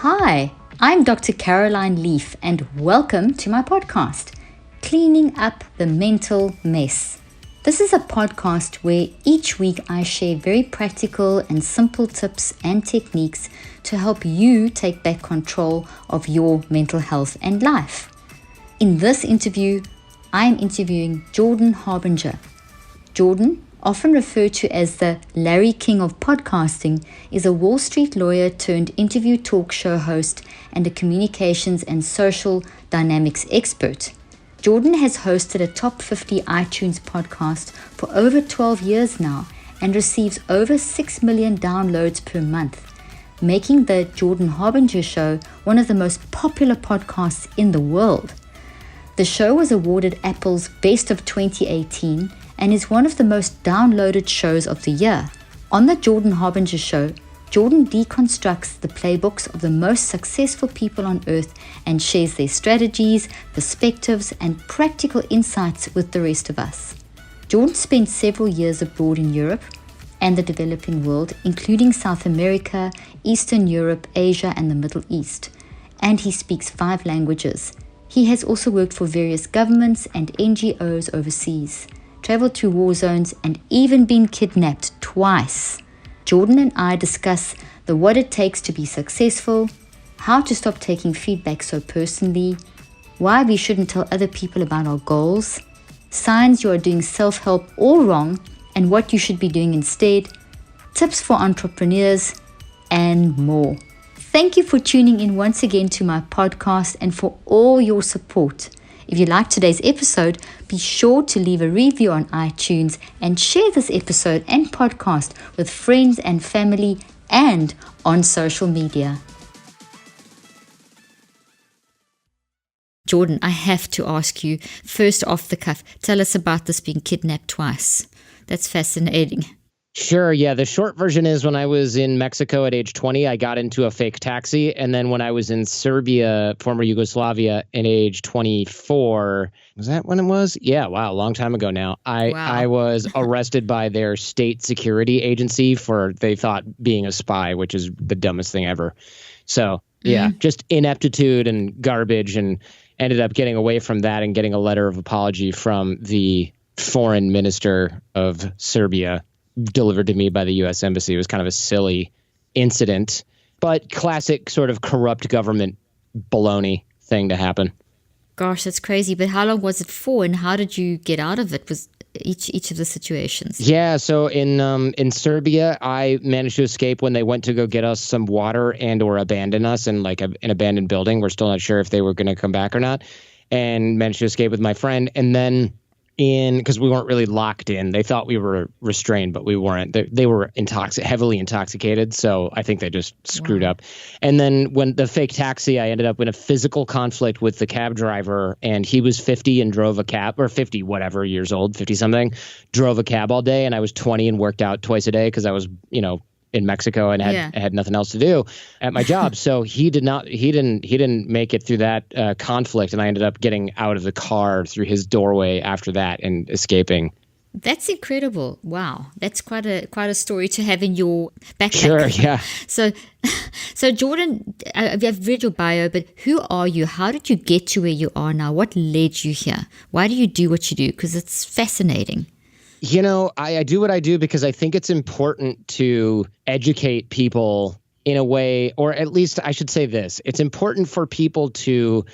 Hi, I'm Dr. Caroline Leaf, and welcome to my podcast, Cleaning Up the Mental Mess. This is a podcast where each week I share very practical and simple tips and techniques to help you take back control of your mental health and life. In this interview, I am interviewing Jordan Harbinger. Jordan, often referred to as the Larry King of podcasting, is a Wall Street lawyer turned interview talk show host and a communications and social dynamics expert. Jordan has hosted a top 50 iTunes podcast for over 12 years now and receives over 6 million downloads per month, making the Jordan Harbinger Show one of the most popular podcasts in the world. The show was awarded Apple's Best of 2018 and is one of the most downloaded shows of the year. On the Jordan Harbinger Show, Jordan deconstructs the playbooks of the most successful people on earth and shares their strategies, perspectives, and practical insights with the rest of us. Jordan spent several years abroad in Europe and the developing world, including South America, Eastern Europe, Asia, and the Middle East. And he speaks 5 languages. He has also worked for various governments and NGOs overseas, traveled to war zones, and even been kidnapped twice. Jordan and I discuss what it takes to be successful, how to stop taking feedback so personally, why we shouldn't tell other people about our goals, signs you are doing self-help all wrong and what you should be doing instead, tips for entrepreneurs, and more. Thank you for tuning in once again to my podcast and for all your support. If you liked today's episode, be sure to leave a review on iTunes and share this episode and podcast with friends and family and on social media. Jordan, I have to ask you, first off the cuff, tell us about this being kidnapped twice. That's fascinating. Sure. Yeah. The short version is when I was in Mexico at age 20, I got into a fake taxi. And then when I was in Serbia, former Yugoslavia, at age 24, was that when it was? Yeah. Wow. A long time ago now. I was arrested by their state security agency for, they thought, being a spy, which is the dumbest thing ever. So, yeah, just ineptitude and garbage, and ended up getting away from that and getting a letter of apology from the foreign minister of Serbia, delivered to me by the U.S. Embassy. It was kind of a silly incident, but classic sort of corrupt government baloney thing to happen. Gosh, that's crazy. But how long was it for, and how did you get out of it? Was each of the situations? Yeah, so in Serbia, I managed to escape when they went to go get us some water and or abandon us in like an abandoned building. We're still not sure if they were going to come back or not, and managed to escape with my friend. And then because we weren't really locked in. They thought we were restrained, but we weren't. They were heavily intoxicated, so I think they just screwed up. And then when the fake taxi, I ended up in a physical conflict with the cab driver, and he was 50 and drove a cab, or 50 whatever years old, 50-something, drove a cab all day, and I was 20 and worked out twice a day because I was, in Mexico and had nothing else to do at my job. So he didn't make it through that conflict, and I ended up getting out of the car through his doorway after that and escaping. That's incredible. Wow. That's quite a story to have in your backpack. Sure, yeah. So Jordan, I've read your bio, but who are you? How did you get to where you are now? What led you here? Why do you do what you do? Because it's fascinating. I do what I do because I think it's important to educate people in a way, or at least I should say this. It's important for people to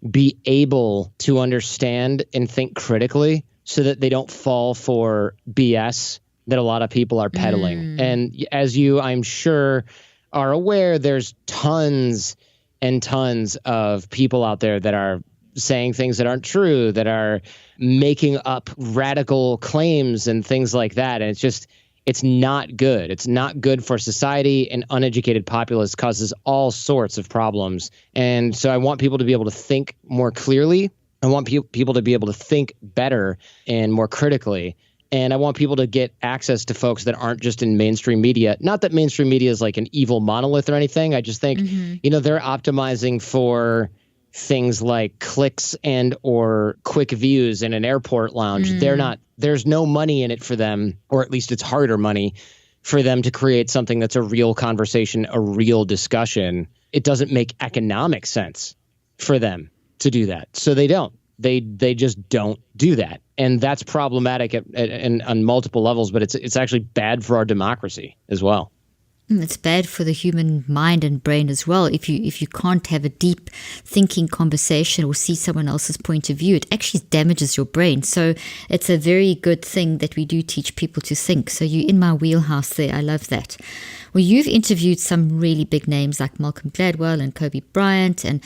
be able to understand and think critically so that they don't fall for BS that a lot of people are peddling. And as you, I'm sure, are aware, there's tons and tons of people out there that are saying things that aren't true, that are making up radical claims and things like that. And it's not good. It's not good for society. An uneducated populace causes all sorts of problems. And so I want people to be able to think more clearly. I want people to be able to think better and more critically. And I want people to get access to folks that aren't just in mainstream media. Not that mainstream media is like an evil monolith or anything. I just think, they're optimizing for things like clicks and or quick views in an airport lounge. There's no money in it for them, or at least it's harder money for them to create something that's a real conversation, a real discussion. it doesn't make economic sense for them to do that. So they don't. They just don't do that. And that's problematic on multiple levels, but it's actually bad for our democracy as well. It's bad for the human mind and brain as well. If you can't have a deep thinking conversation or see someone else's point of view, it actually damages your brain. So it's a very good thing that we do teach people to think. So you're in my wheelhouse there. I love that. Well, you've interviewed some really big names like Malcolm Gladwell and Kobe Bryant. And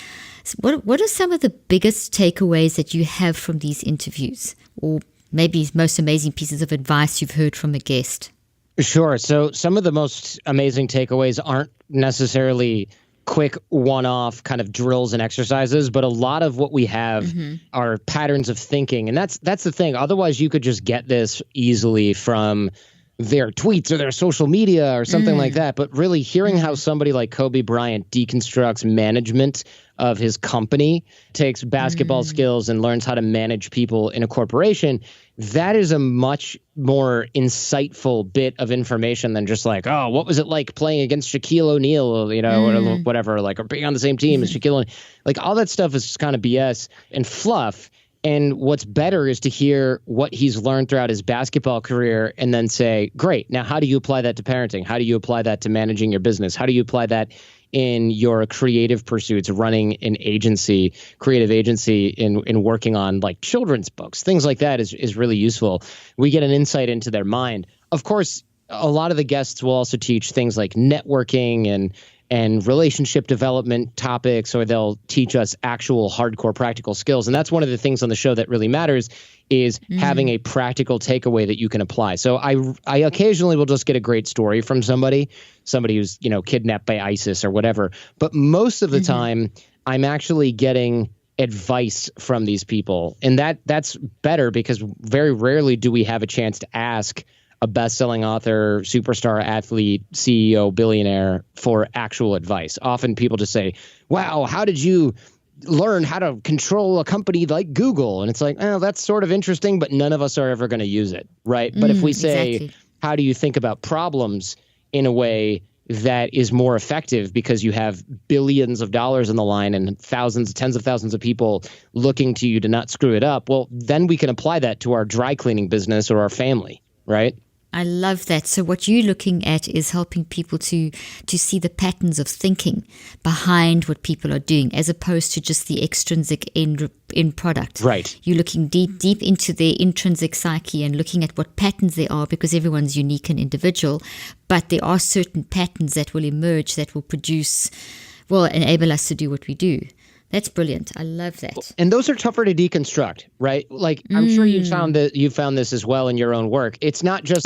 what are some of the biggest takeaways that you have from these interviews? Or maybe most amazing pieces of advice you've heard from a guest? Sure. So some of the most amazing takeaways aren't necessarily quick one-off kind of drills and exercises, but a lot of what we have are patterns of thinking. And that's the thing. Otherwise, you could just get this easily from their tweets or their social media or something like that. But really hearing how somebody like Kobe Bryant deconstructs management of his company, takes basketball skills and learns how to manage people in a corporation, that is a much more insightful bit of information than just like, oh, what was it like playing against Shaquille O'Neal, or whatever, like, or being on the same team as Shaquille O'Neal. Like, all that stuff is kind of BS and fluff. And what's better is to hear what he's learned throughout his basketball career and then say, great, now how do you apply that to parenting? How do you apply that to managing your business? How do you apply that in your creative pursuits, running an agency, creative agency, in working on like children's books? Things like that is really useful. We get an insight into their mind. Of course, a lot of the guests will also teach things like networking and relationship development topics, or they'll teach us actual hardcore practical skills. And that's one of the things on the show that really matters, is having a practical takeaway that you can apply. So I occasionally will just get a great story from somebody who's, kidnapped by ISIS or whatever. But most of the time, I'm actually getting advice from these people. And that's better, because very rarely do we have a chance to ask a best-selling author, superstar athlete, CEO, billionaire for actual advice. Often people just say, wow, how did you learn how to control a company like Google? And it's like, oh, that's sort of interesting, but none of us are ever going to use it, right? But if we say, how do you think about problems in a way that is more effective because you have billions of dollars on the line and thousands, tens of thousands of people looking to you to not screw it up, well, then we can apply that to our dry cleaning business or our family, right? I love that. So what you're looking at is helping people to see the patterns of thinking behind what people are doing, as opposed to just the extrinsic end product. Right. You're looking deep into their intrinsic psyche and looking at what patterns there are, because everyone's unique and individual. But there are certain patterns that will emerge that will enable us to do what we do. That's brilliant. I love that. And those are tougher to deconstruct, right? Like, I'm sure you found this as well in your own work. It's not just,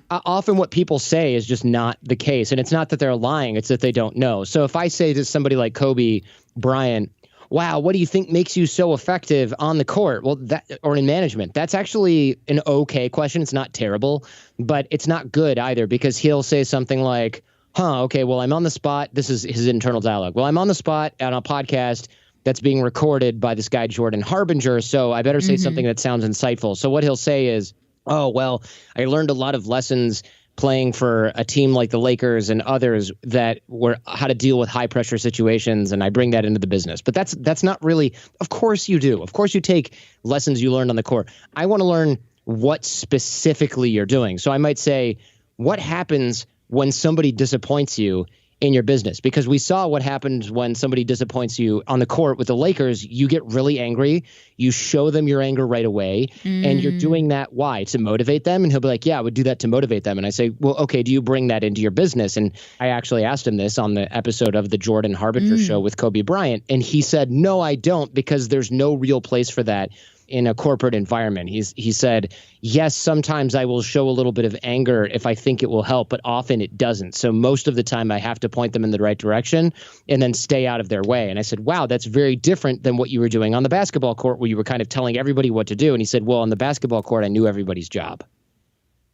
often what people say is just not the case. And it's not that they're lying, it's that they don't know. So if I say to somebody like Kobe Bryant, wow, what do you think makes you so effective on the court? Well, or in management, that's actually an okay question. It's not terrible, but it's not good either, because he'll say something like, okay, well, I'm on the spot. This is his internal dialogue. Well, I'm on the spot on a podcast that's being recorded by this guy, Jordan Harbinger, so I better say something that sounds insightful. So what he'll say is, oh, well, I learned a lot of lessons playing for a team like the Lakers and others that were how to deal with high pressure situations, and I bring that into the business. But that's not really, of course you do. Of course you take lessons you learned on the court. I want to learn what specifically you're doing. So I might say, what happens when somebody disappoints you in your business? Because we saw what happens when somebody disappoints you on the court with the Lakers. You get really angry. You show them your anger right away. And you're doing that. Why? To motivate them. And he'll be like, yeah, I would do that to motivate them. And I say, well, okay, do you bring that into your business? And I actually asked him this on the episode of the Jordan Harbinger show with Kobe Bryant. And he said, no, I don't, because there's no real place for that in a corporate environment. He said, yes, sometimes I will show a little bit of anger if I think it will help, but often it doesn't. So most of the time I have to point them in the right direction and then stay out of their way. And I said, wow, that's very different than what you were doing on the basketball court, where you were kind of telling everybody what to do. And he said, well, on the basketball court, I knew everybody's job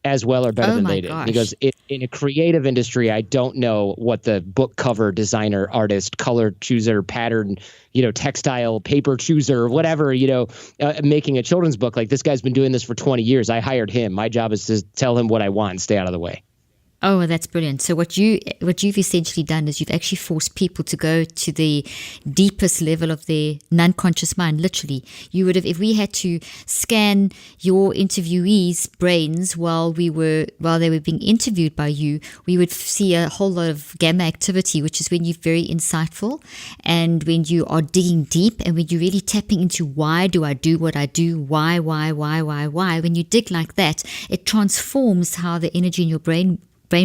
as well or better than they did. He goes, in a creative industry, I don't know what the book cover designer, artist, color chooser, pattern, textile, paper chooser, whatever, making a children's book. Like, this guy's been doing this for 20 years. I hired him. My job is to tell him what I want and stay out of the way. Oh, well, that's brilliant. So what you've essentially done is you've actually forced people to go to the deepest level of their non-conscious mind. Literally, you would have, if we had to scan your interviewees' brains while they were being interviewed by you, we would see a whole lot of gamma activity, which is when you're very insightful and when you are digging deep and when you're really tapping into why do I do what I do, why. When you dig like that, it transforms how the energy in your brain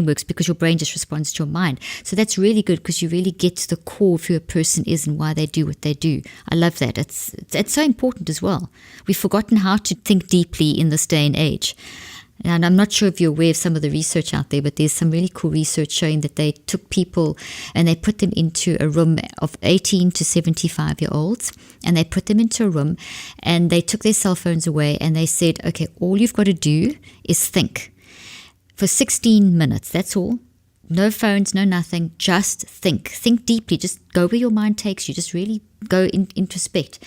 works, because your brain just responds to your mind. So that's really good, because you really get to the core of who a person is and why they do what they do. I love that. It's so important as well. We've forgotten how to think deeply in this day and age. And I'm not sure if you're aware of some of the research out there, but there's some really cool research showing that they took people and they put them into a room of 18 to 75-year-olds, and they put them into a room and they took their cell phones away and they said, okay, all you've got to do is think. For 16 minutes, that's all. No phones, no nothing, just think. Think deeply, just go where your mind takes you, just really go introspect.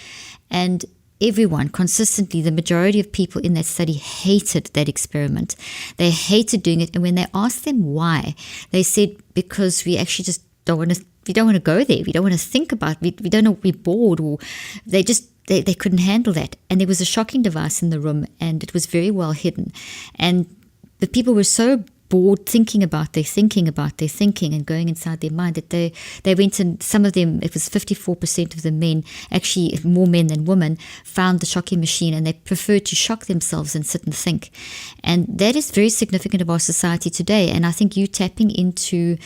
And everyone, consistently, the majority of people in that study hated that experiment. They hated doing it, and when they asked them why, they said, because we actually just don't want to go there, we don't want to think about it, we don't know, we're bored, or they couldn't handle that. And there was a shocking device in the room, and it was very well hidden. And the people were so bored thinking about their thinking and going inside their mind that they went, and some of them, it was 54% of the men, actually more men than women, found the shocking machine, and they preferred to shock themselves and sit and think. And that is very significant of our society today. And I think you tapping into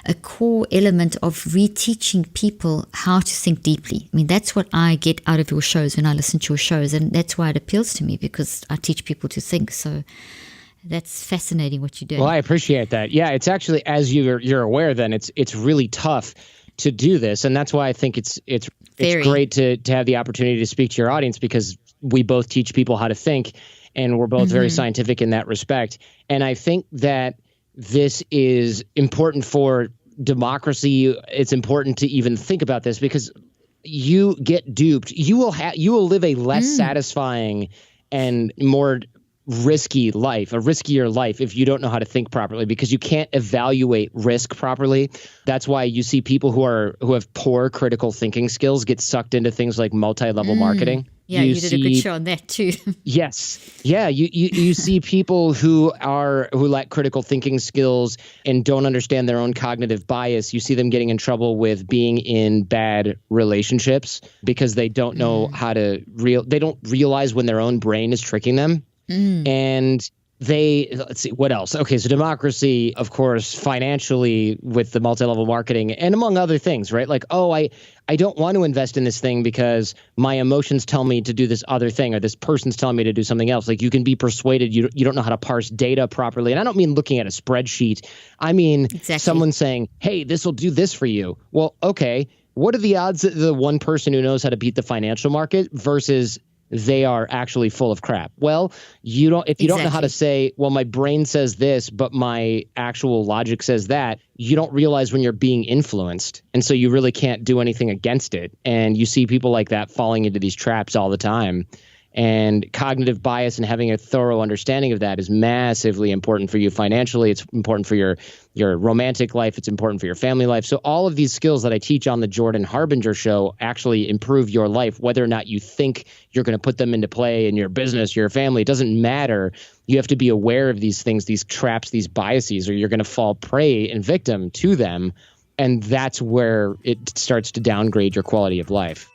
a core element of reteaching people how to think deeply. I mean, that's what I get out of your shows when I listen to your shows, and that's why it appeals to me, because I teach people to think. So that's fascinating what you do. Well, I appreciate that. Yeah, it's actually, as you're aware, then it's really tough to do this, and that's why I think it's great to have the opportunity to speak to your audience, because we both teach people how to think, and we're both very scientific in that respect. And I think that this is important for democracy. It's important to even think about this, because you get duped. You will live a less satisfying and more riskier life if you don't know how to think properly, because you can't evaluate risk properly. That's why you see people who have poor critical thinking skills get sucked into things like multi-level marketing. Yeah, you did a good show on that too. Yes. Yeah, you see people who lack critical thinking skills and don't understand their own cognitive bias. You see them getting in trouble with being in bad relationships because they don't know how to they don't realize when their own brain is tricking them. And let's see, what else? Okay, so democracy, of course, financially with the multi-level marketing and among other things, right? Like, oh, I don't want to invest in this thing because my emotions tell me to do this other thing, or this person's telling me to do something else. Like, you can be persuaded, you don't know how to parse data properly. And I don't mean looking at a spreadsheet. I mean someone saying, hey, this will do this for you. Well, okay, what are the odds that the one person who knows how to beat the financial market versus they are actually full of crap? Well, if you don't know how to say, well, my brain says this, but my actual logic says that, you don't realize when you're being influenced. And so you really can't do anything against it. And you see people like that falling into these traps all the time. And cognitive bias and having a thorough understanding of that is massively important for you financially. It's important for your romantic life. It's important for your family life. So all of these skills that I teach on the Jordan Harbinger show actually improve your life, whether or not you think you're going to put them into play in your business, your family. It doesn't matter. You have to be aware of these things, these traps, these biases, or you're going to fall prey and victim to them. And that's where it starts to downgrade your quality of life.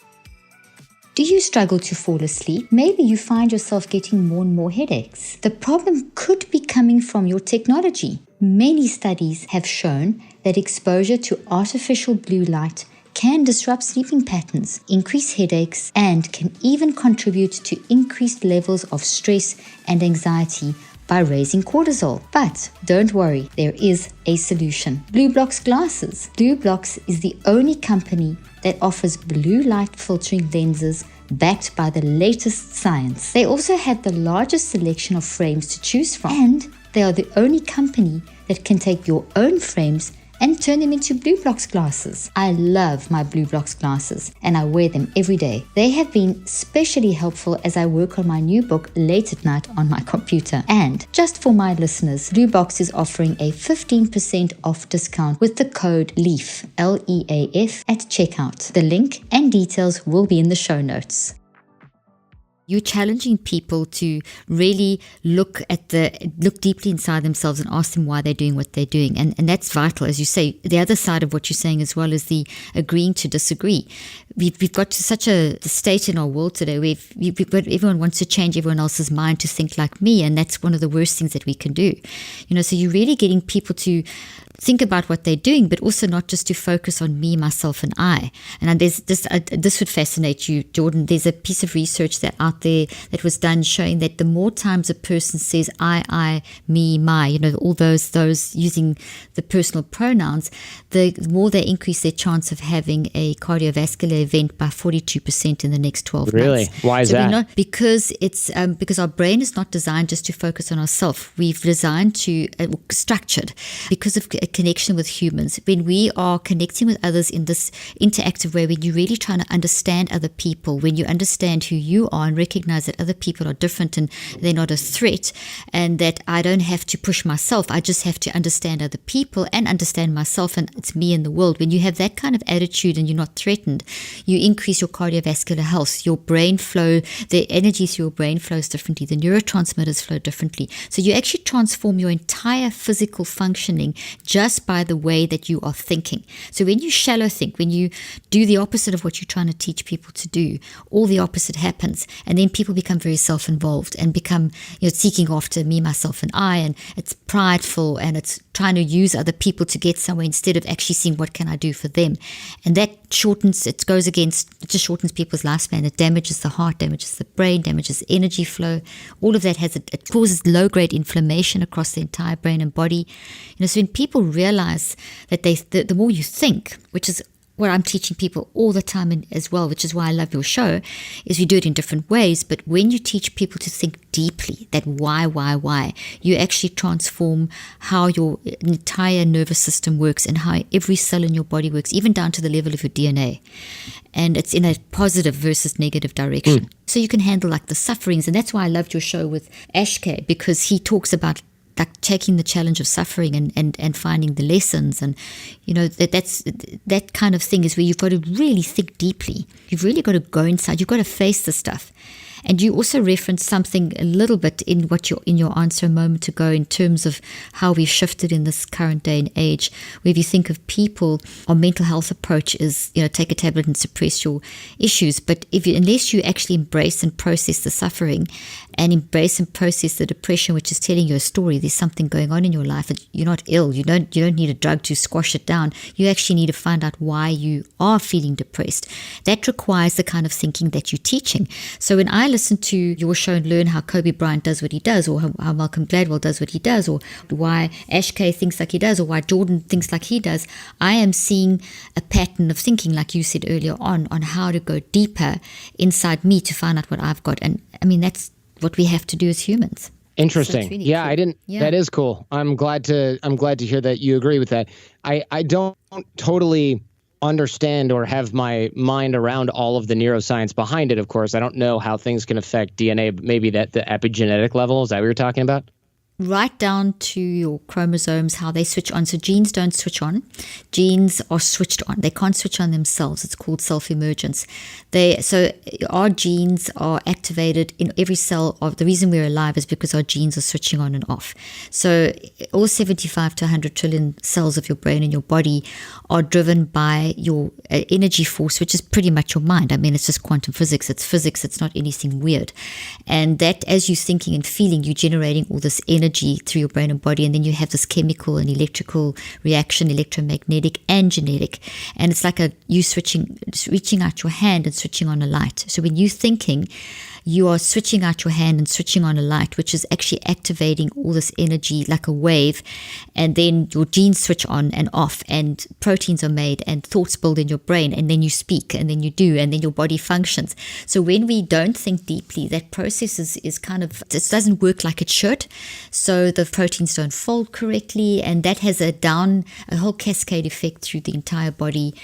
Do you struggle to fall asleep? Maybe you find yourself getting more and more headaches. The problem could be coming from your technology. Many studies have shown that exposure to artificial blue light can disrupt sleeping patterns, increase headaches, and can even contribute to increased levels of stress and anxiety by raising cortisol. But don't worry, there is a solution. BlueBlox glasses. BlueBlox is the only company that offers blue light filtering lenses backed by the latest science. They also have the largest selection of frames to choose from, and they are the only company that can take your own frames and turn them into Blue Blocks glasses. I love my Blue Blocks glasses and I wear them every day. They have been especially helpful as I work on my new book late at night on my computer. And just for my listeners, Blue Box is offering a 15% off discount with the code LEAF, LEAF, at checkout. The link and details will be in the show notes. You're challenging people to really look deeply inside themselves and ask them why they're doing what they're doing. And that's vital. As you say, the other side of what you're saying as well is the agreeing to disagree. We've got to such a state in our world today where everyone wants to change everyone else's mind to think like me. And that's one of the worst things that we can do. So you're really getting people to think about what they're doing, but also not just to focus on me, myself, and I. And there's this would fascinate you, Jordan. There's a piece of research that out there that was done showing that the more times a person says I, me, my, all those using the personal pronouns, the more they increase their chance of having a cardiovascular event by 42% in the next 12 months. Really? Why is that? Because it's because our brain is not designed just to focus on ourselves. We've designed to structured because of a connection with humans. When we are connecting with others in this interactive way, when you're really trying to understand other people, when you understand who you are and recognize that other people are different and they're not a threat, and that I don't have to push myself, I just have to understand other people and understand myself, and it's me in the world. When you have that kind of attitude and you're not threatened, you increase your cardiovascular health, your brain flow, the energy through your brain flows differently, the neurotransmitters flow differently. So you actually transform your entire physical functioning just by the way that you are thinking. So when you shallow think, when you do the opposite of what you're trying to teach people to do, all the opposite happens. And then people become very self-involved and become, seeking after me, myself, and I. And it's prideful and it's trying to use other people to get somewhere instead of actually seeing what can I do for them. And that it just shortens people's lifespan. It damages the heart, damages the brain, damages energy flow. All of that it causes low-grade inflammation across the entire brain and body. So when people realize that the more you think, which is what I'm teaching people all the time as well, which is why I love your show, is we do it in different ways. But when you teach people to think deeply, that why, you actually transform how your entire nervous system works and how every cell in your body works, even down to the level of your DNA. And it's in a positive versus negative direction. So you can handle like the sufferings. And that's why I loved your show with Ashkay, because he talks about like taking the challenge of suffering and finding the lessons. And that kind of thing is where you've got to really think deeply. You've really got to go inside. You've got to face the stuff. And you also referenced something a little bit in your answer a moment ago in terms of how we've shifted in this current day and age, where if you think of people, our mental health approach is, take a tablet and suppress your issues. But unless you actually embrace and process the suffering and embrace and process the depression, which is telling you a story, there's something going on in your life, you're not ill, you don't need a drug to squash it down. You actually need to find out why you are feeling depressed. That requires the kind of thinking that you're teaching. So when I listen to your show and learn how Kobe Bryant does what he does, or how Malcolm Gladwell does what he does, or why Ashkay thinks like he does, or why Jordan thinks like he does, I am seeing a pattern of thinking, like you said earlier on how to go deeper inside me to find out what I've got. And I mean, that's what we have to do as humans. Interesting. So really yeah, cool. I didn't. Yeah. That is cool. I'm glad to hear that you agree with that. I don't totally understand or have my mind around all of the neuroscience behind it. Of course, I don't know how things can affect DNA, but maybe that the epigenetic level, is that what you're talking about? Right down to your chromosomes, how they switch on. So genes don't switch on. Genes are switched on. They can't switch on themselves. It's called self-emergence. So our genes are activated in every cell. The reason we're alive is because our genes are switching on and off. So all 75 to 100 trillion cells of your brain and your body are driven by your energy force, which is pretty much your mind. I mean, it's just quantum physics. It's physics. It's not anything weird. And that, as you're thinking and feeling, you're generating all this energy through your brain and body, and then you have this chemical and electrical reaction, electromagnetic and genetic, and it's like you reaching out your hand and switching on a light. So when you're thinking, you are switching out your hand and switching on a light, which is actually activating all this energy like a wave. And then your genes switch on and off, and proteins are made, and thoughts build in your brain, and then you speak, and then you do, and then your body functions. So when we don't think deeply, that process is kind of, it doesn't work like it should. So the proteins don't fold correctly, and that has a whole cascade effect through the entire body,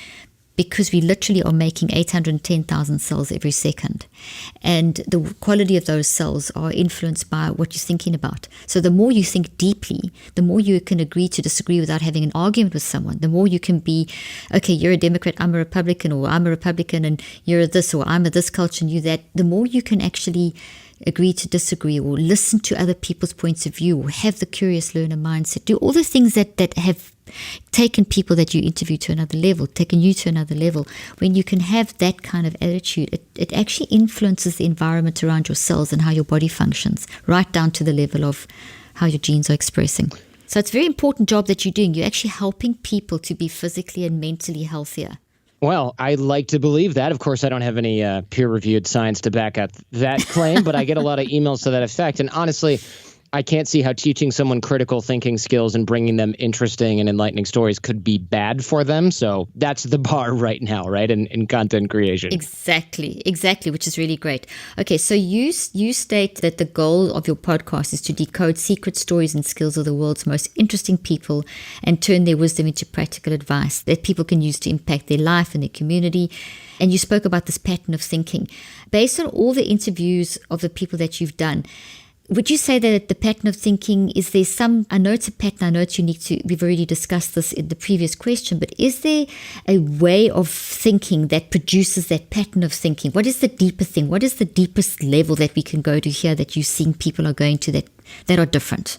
because we literally are making 810,000 cells every second. And the quality of those cells are influenced by what you're thinking about. So the more you think deeply, the more you can agree to disagree without having an argument with someone. The more you can be, okay, you're a Democrat, I'm a Republican, or I'm a Republican and you're this, or I'm a this culture and you that. The more you can actually agree to disagree, or listen to other people's points of view, or have the curious learner mindset, do all the things that have taken people that you interview to another level, taken you to another level. When you can have that kind of attitude, it actually influences the environment around your cells and how your body functions, right down to the level of how your genes are expressing. So it's a very important job that you're doing. You're actually helping people to be physically and mentally healthier. Well, I like to believe that. Of course, I don't have any peer-reviewed science to back up that claim, but I get a lot of emails to that effect. And honestly, I can't see how teaching someone critical thinking skills and bringing them interesting and enlightening stories could be bad for them. So that's the bar right now, right, in content creation. Exactly, which is really great. Okay, so you state that the goal of your podcast is to decode secret stories and skills of the world's most interesting people and turn their wisdom into practical advice that people can use to impact their life and their community. And you spoke about this pattern of thinking. Based on all the interviews of the people that you've done, would you say that the pattern of thinking, is there some, I know it's a pattern, I know it's unique to, we've already discussed this in the previous question, but is there a way of thinking that produces that pattern of thinking? What is the deeper thing? What is the deepest level that we can go to here that you're seeing people are going to that are different?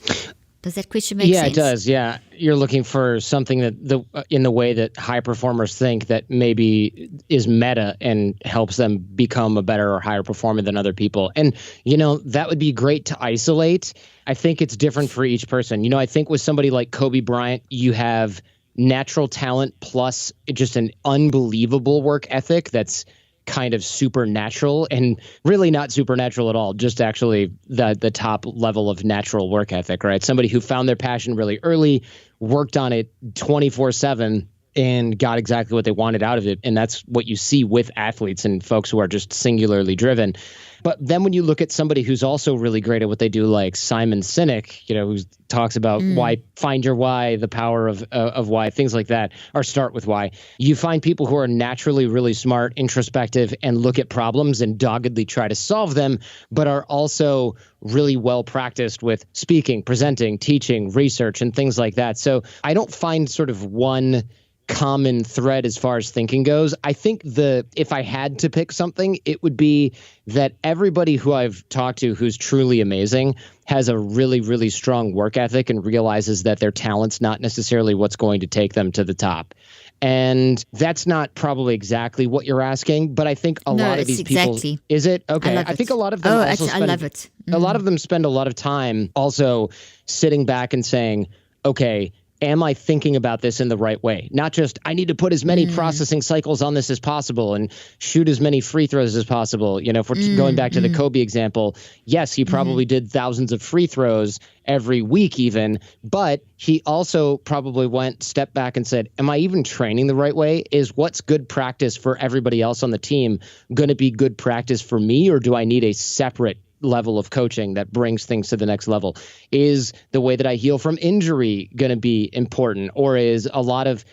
Does that question make sense? Yeah, it does. Yeah. You're looking for something that in the way that high performers think that maybe is meta and helps them become a better or higher performer than other people. And, that would be great to isolate. I think it's different for each person. I think with somebody like Kobe Bryant, you have natural talent plus just an unbelievable work ethic that's kind of supernatural, and really not supernatural at all, just actually the top level of natural work ethic, right? Somebody who found their passion really early, worked on it 24/7, and got exactly what they wanted out of it. And that's what you see with athletes and folks who are just singularly driven. But then when you look at somebody who's also really great at what they do, like Simon Sinek, who talks about why, find your why, the power of why, things like that, or start with why. You find people who are naturally really smart, introspective, and look at problems and doggedly try to solve them, but are also really well practiced with speaking, presenting, teaching, research, and things like that. So I don't find sort of one common thread as far as thinking goes. I think if I had to pick something, it would be that everybody who I've talked to who's truly amazing has a really, really strong work ethic and realizes that their talent's not necessarily what's going to take them to the top. And that's not probably exactly what you're asking, but I think a lot of these people, is it? Okay. I think a lot of them I love it. A lot of them spend a lot of time also sitting back and saying, okay, am I thinking about this in the right way? Not just, I need to put as many processing cycles on this as possible and shoot as many free throws as possible. If we're going back to the Kobe example, yes, he probably did thousands of free throws every week even, but he also probably stepped back and said, am I even training the right way? Is what's good practice for everybody else on the team going to be good practice for me, or do I need a separate level of coaching that brings things to the next level? Is the way that I heal from injury going to be important, or is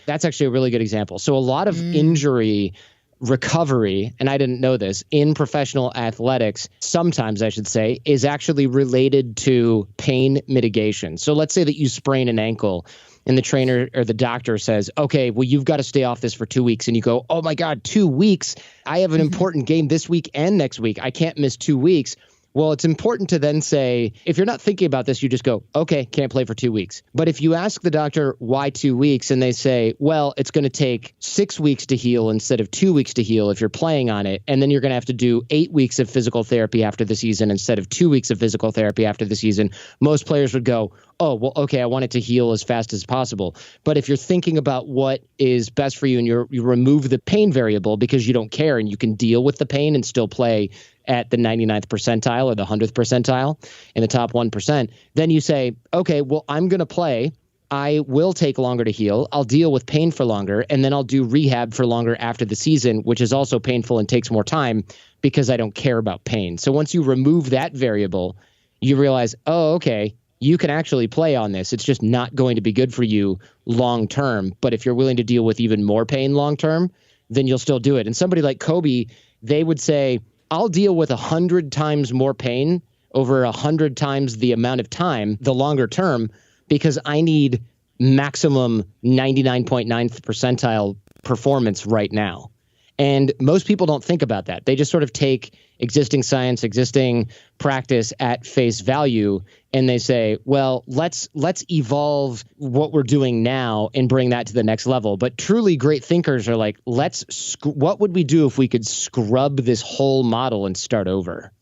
that's actually a really good example. So a lot of injury recovery, and I didn't know this, in professional athletics, sometimes I should say, is actually related to pain mitigation. So let's say that you sprain an ankle and the trainer or the doctor says, okay, well, you've got to stay off this for 2 weeks. And you go, oh my God, 2 weeks? I have an important game this week and next week. I can't miss 2 weeks. Well, it's important to then say, if you're not thinking about this, you just go, okay, can't play for 2 weeks. But if you ask the doctor why 2 weeks and they say, well, it's going to take 6 weeks to heal instead of 2 weeks to heal if you're playing on it, and then you're going to have to do 8 weeks of physical therapy after the season instead of 2 weeks of physical therapy after the season, most players would go, oh, well, okay, I want it to heal as fast as possible. But if you're thinking about what is best for you and you remove the pain variable because you don't care and you can deal with the pain and still play at the 99th percentile or the 100th percentile in the top 1%, then you say, okay, well, I'm going to play. I will take longer to heal. I'll deal with pain for longer, and then I'll do rehab for longer after the season, which is also painful and takes more time because I don't care about pain. So once you remove that variable, you realize, oh, okay, you can actually play on this. It's just not going to be good for you long term. But if you're willing to deal with even more pain long term, then you'll still do it. And somebody like Kobe, they would say, I'll deal with 100 times more pain over 100 times the amount of time, the longer term, because I need maximum 99.9th percentile performance right now. And most people don't think about that. They just sort of take existing science, existing practice at face value, and they say, well, let's evolve what we're doing now and bring that to the next level. But truly great thinkers are like, what would we do if we could scrub this whole model and start over?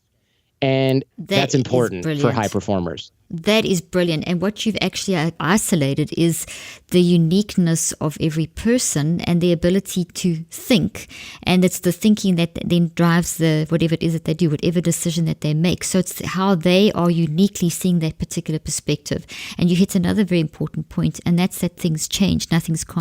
And that's important for high performers. That is brilliant. And what you've actually isolated is the uniqueness of every person and the ability to think. And it's the thinking that then drives whatever it is that they do, whatever decision that they make. So it's how they are uniquely seeing that particular perspective. And you hit another very important point, and that's that things change.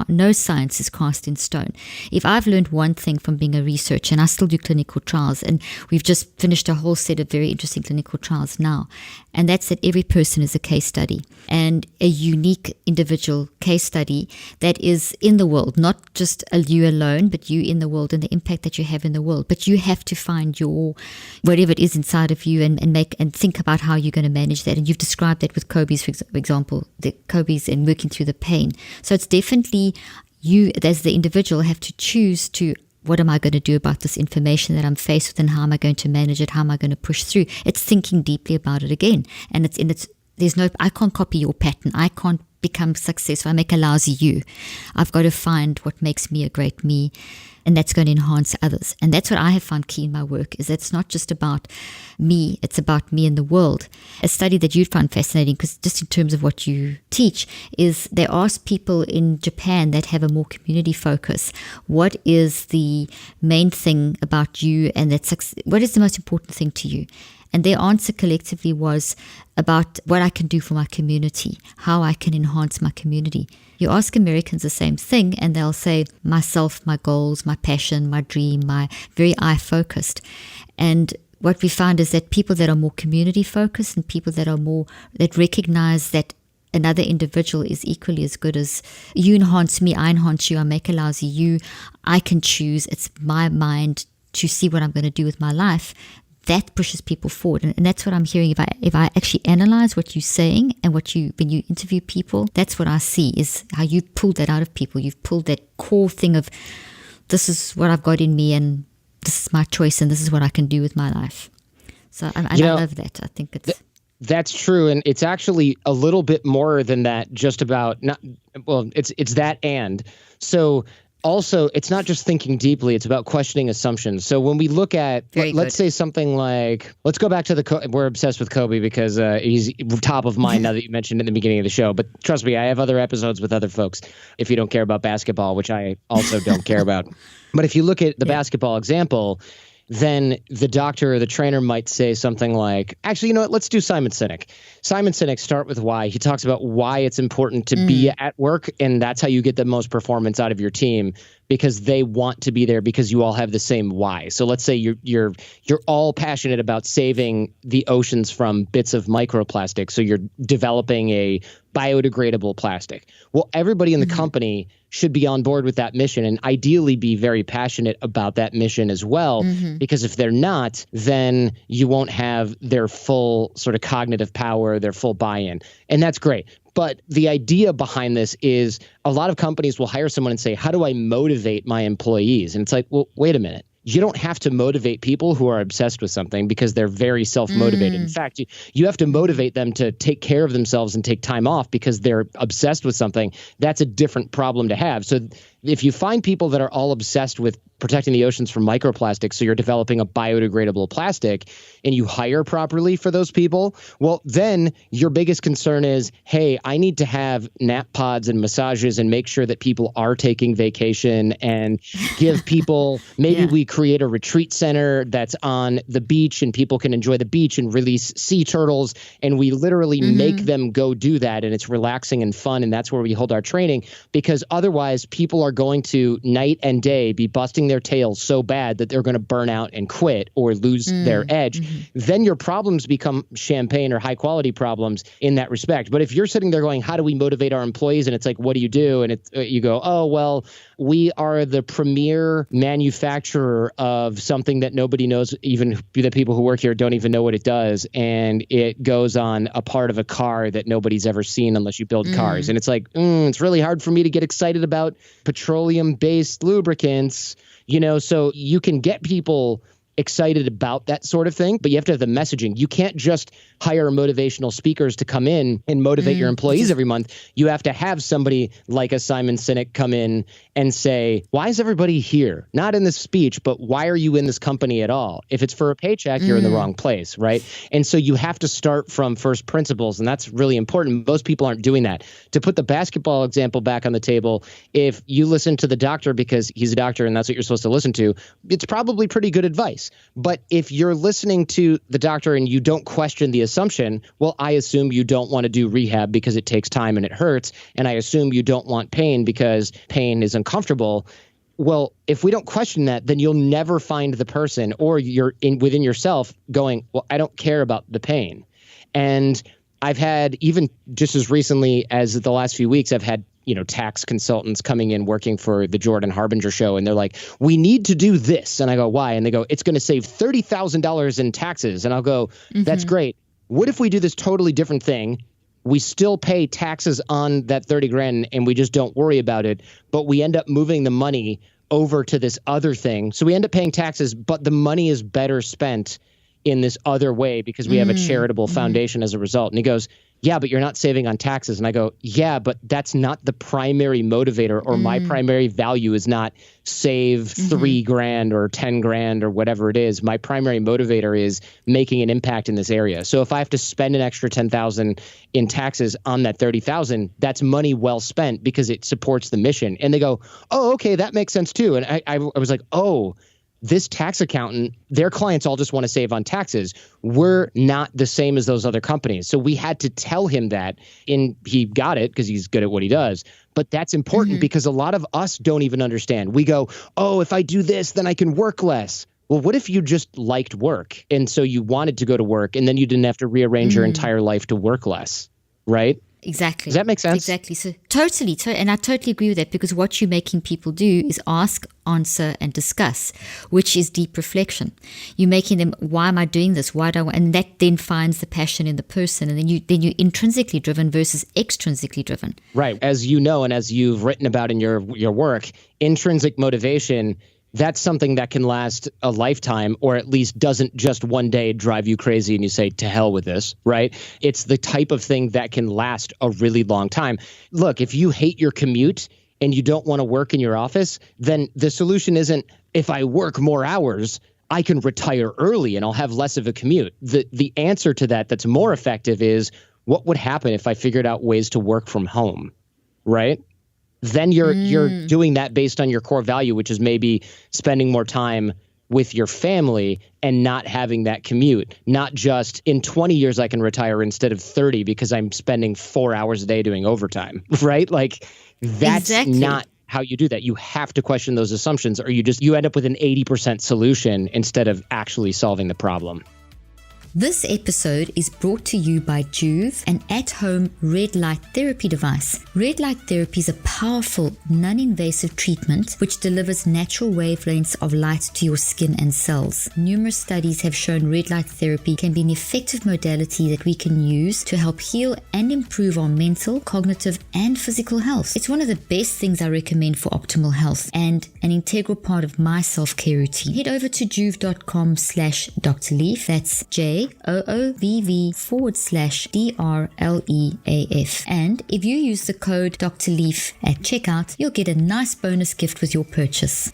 No science is cast in stone. If I've learned one thing from being a researcher, and I still do clinical trials, and we've just finished a whole set of very interesting clinical trials now, and that's that every person is a case study, and a unique individual case study that is in the world, not just you alone, but you in the world and the impact that you have in the world. But you have to find your whatever it is inside of you and think about how you're going to manage that. And you've described that with Kobe's, for example, the Kobe's and working through the pain. So it's definitely you as the individual have to choose to, what am I going to do about this information that I'm faced with, and how am I going to manage it? How am I going to push through? It's thinking deeply about it again. And I can't copy your pattern. I can't become successful. I make a lousy you. I've got to find what makes me a great me, and that's going to enhance others. And that's what I have found key in my work, is that it's not just about me, it's about me and the world. A study that you'd find fascinating, because just in terms of what you teach, is they ask people in Japan that have a more community focus, what is the main thing about you, and what is the most important thing to you? And their answer collectively was about what I can do for my community, how I can enhance my community. You ask Americans the same thing, and they'll say, myself, my goals, my passion, my dream, my very I-focused. And what we find is that people that are more community-focused and people that recognize that another individual is equally as good as you enhance me, I enhance you, I make a lousy you, I can choose, it's my mind to see what I'm going to do with my life. That pushes people forward. And that's what I'm hearing. If I actually analyze what you're saying and when you interview people, that's what I see, is how you pulled that out of people. You've pulled that core thing of, this is what I've got in me, and this is my choice, and this is what I can do with my life. So I love that. I think that's true. And it's actually a little bit more than that, just about it's that. And so also, it's not just thinking deeply, it's about questioning assumptions. So when we look at, let's say something like, let's go back to we're obsessed with Kobe because he's top of mind now that you mentioned at the beginning of the show. But trust me, I have other episodes with other folks if you don't care about basketball, which I also don't care about. But if you look at the basketball example, then the doctor or the trainer might say something like, actually, you know what, let's do Simon Sinek. Simon Sinek, Start With Why. He talks about why it's important to be at work, and that's how you get the most performance out of your team, because they want to be there because you all have the same why. So let's say you're all passionate about saving the oceans from bits of microplastic, so you're developing a biodegradable plastic. Well, everybody in the company should be on board with that mission, and ideally be very passionate about that mission as well, because if they're not, then you won't have their full sort of cognitive power, their full buy-in. And that's great. But the idea behind this is a lot of companies will hire someone and say, how do I motivate my employees? And it's like, well, wait a minute. You don't have to motivate people who are obsessed with something because they're very self-motivated. In fact, you have to motivate them to take care of themselves and take time off because they're obsessed with something. That's a different problem to have. So if you find people that are all obsessed with protecting the oceans from microplastics, so you're developing a biodegradable plastic and you hire properly for those people, well, then your biggest concern is, hey, I need to have nap pods and massages and make sure that people are taking vacation and give people, maybe we create a retreat center that's on the beach and people can enjoy the beach and release sea turtles. And we literally make them go do that. And it's relaxing and fun. And that's where we hold our training, because otherwise people are going to night and day be busting their tails so bad that they're going to burn out and quit or lose their edge. Then your problems become champagne or high quality problems in that respect. But if you're sitting there going, how do we motivate our employees? And it's like, what do you do? And you go, oh, well, we are the premier manufacturer of something that nobody knows, even the people who work here don't even know what it does. And it goes on a part of a car that nobody's ever seen unless you build cars. And it's like, it's really hard for me to get excited about petroleum-based lubricants, so you can get people excited about that sort of thing, but you have to have the messaging. You can't just hire motivational speakers to come in and motivate your employees every month. You have to have somebody like a Simon Sinek come in and say, why is everybody here? Not in this speech, but why are you in this company at all? If it's for a paycheck, you're in the wrong place, right? And so you have to start from first principles, and that's really important. Most people aren't doing that. To put the basketball example back on the table, if you listen to the doctor because he's a doctor and that's what you're supposed to listen to, it's probably pretty good advice. But if you're listening to the doctor and you don't question the assumption, well, I assume you don't want to do rehab because it takes time and it hurts. And I assume you don't want pain because pain is uncomfortable. Well, if we don't question that, then you'll never find the person, or you're within yourself going, well, I don't care about the pain. And I've had, even just as recently as the last few weeks, I've had tax consultants coming in working for the Jordan Harbinger show. And they're like, we need to do this. And I go, why? And they go, it's going to save $30,000 in taxes. And I'll go, that's great. What if we do this totally different thing? We still pay taxes on that 30 grand and we just don't worry about it. But we end up moving the money over to this other thing. So we end up paying taxes, but the money is better spent in this other way because we have a charitable foundation as a result. And he goes, yeah, but you're not saving on taxes. And I go, yeah, but that's not the primary motivator, or my primary value is not save 3 grand or 10 grand or whatever it is. My primary motivator is making an impact in this area. So if I have to spend an extra 10,000 in taxes on that 30,000, that's money well spent because it supports the mission. And they go, oh, okay, that makes sense too. And I was like, oh, this tax accountant, their clients all just want to save on taxes. We're not the same as those other companies. So we had to tell him that, and he got it because he's good at what he does. But that's important because a lot of us don't even understand. We go, oh, if I do this, then I can work less. Well, what if you just liked work? And so you wanted to go to work and then you didn't have to rearrange your entire life to work less, right? Exactly. Does that make sense? Exactly. So totally. And I totally agree with that, because what you're making people do is ask, answer, and discuss, which is deep reflection. You're making them, why am I doing this? Why do I want? And that then finds the passion in the person. And then you're intrinsically driven versus extrinsically driven. Right. As you know, and as you've written about in your work, intrinsic motivation, that's something that can last a lifetime, or at least doesn't just one day drive you crazy and you say, to hell with this, right? It's the type of thing that can last a really long time. Look, if you hate your commute and you don't want to work in your office, then the solution isn't, if I work more hours, I can retire early and I'll have less of a commute. The answer to that that's more effective is, what would happen if I figured out ways to work from home, right? Then you're doing that based on your core value, which is maybe spending more time with your family and not having that commute. Not just in 20 years I can retire instead of 30 because I'm spending 4 hours a day doing overtime, right? Like that's not how you do that. You have to question those assumptions, or you end up with an 80% solution instead of actually solving the problem. This episode is brought to you by Juve, an at-home red light therapy device. Red light therapy is a powerful, non-invasive treatment which delivers natural wavelengths of light to your skin and cells. Numerous studies have shown red light therapy can be an effective modality that we can use to help heal and improve our mental, cognitive, and physical health. It's one of the best things I recommend for optimal health and an integral part of my self-care routine. Head over to juve.com/Dr. Leaf. That's J KOOV/DRLEAF. And if you use the code Dr. Leaf at checkout, you'll get a nice bonus gift with your purchase.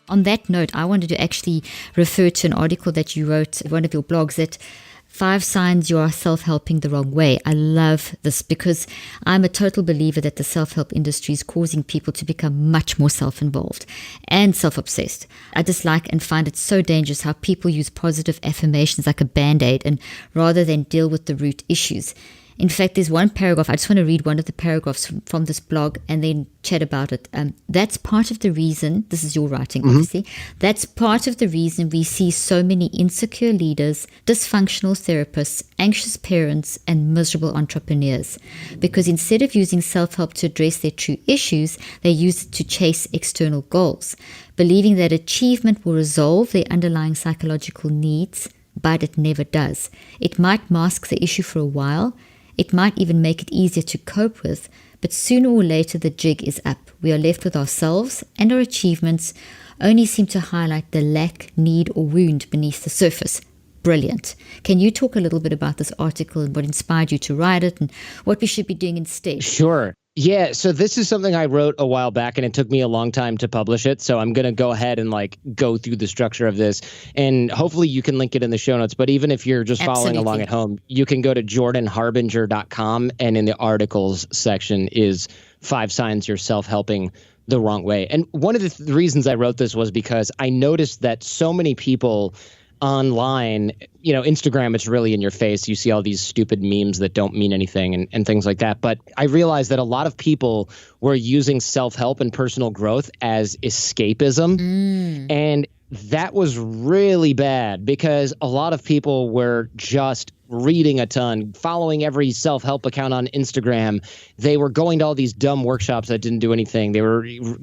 On that note, I wanted to actually refer to an article that you wrote, one of your blogs, that 5 signs you are self-helping the wrong way. I love this because I'm a total believer that the self-help industry is causing people to become much more self-involved and self-obsessed. I dislike and find it so dangerous how people use positive affirmations like a band-aid and rather than deal with the root issues. In fact, there's one paragraph, I just want to read one of the paragraphs from this blog and then chat about it. That's part of the reason, this is your writing obviously, that's part of the reason we see so many insecure leaders, dysfunctional therapists, anxious parents, and miserable entrepreneurs. Because instead of using self-help to address their true issues, they use it to chase external goals, believing that achievement will resolve their underlying psychological needs, but it never does. It might mask the issue for a while. It might even make it easier to cope with, but sooner or later the jig is up. We are left with ourselves, and our achievements only seem to highlight the lack, need, or wound beneath the surface. Brilliant. Can you talk a little bit about this article and what inspired you to write it and what we should be doing instead? Sure. Yeah, so this is something I wrote a while back and it took me a long time to publish it. So I'm going to go ahead and go through the structure of this and hopefully you can link it in the show notes. But even if you're just following along at home, you can go to jordanharbinger.com and in the articles section is 5 signs you're self-helping the wrong way. And one of the reasons I wrote this was because I noticed that so many people online, Instagram, it's really in your face. You see all these stupid memes that don't mean anything and things like that. But I realized that a lot of people were using self-help and personal growth as escapism. And that was really bad because a lot of people were just reading a ton, following every self-help account on Instagram. They were going to all these dumb workshops that didn't do anything. They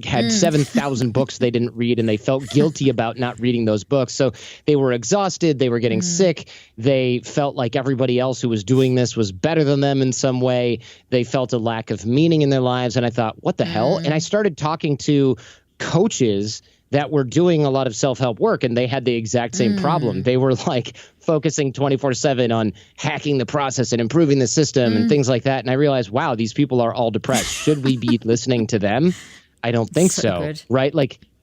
had 7,000 books they didn't read, and they felt guilty about not reading those books. So they were exhausted. They were getting sick. They felt like everybody else who was doing this was better than them in some way. They felt a lack of meaning in their lives. And I thought, what the hell? And I started talking to coaches that were doing a lot of self-help work, and they had the exact same problem. They were focusing 24/7 on hacking the process and improving the system and things like that. And I realized, wow, these people are all depressed. Should we be listening to them? I don't think so. Right?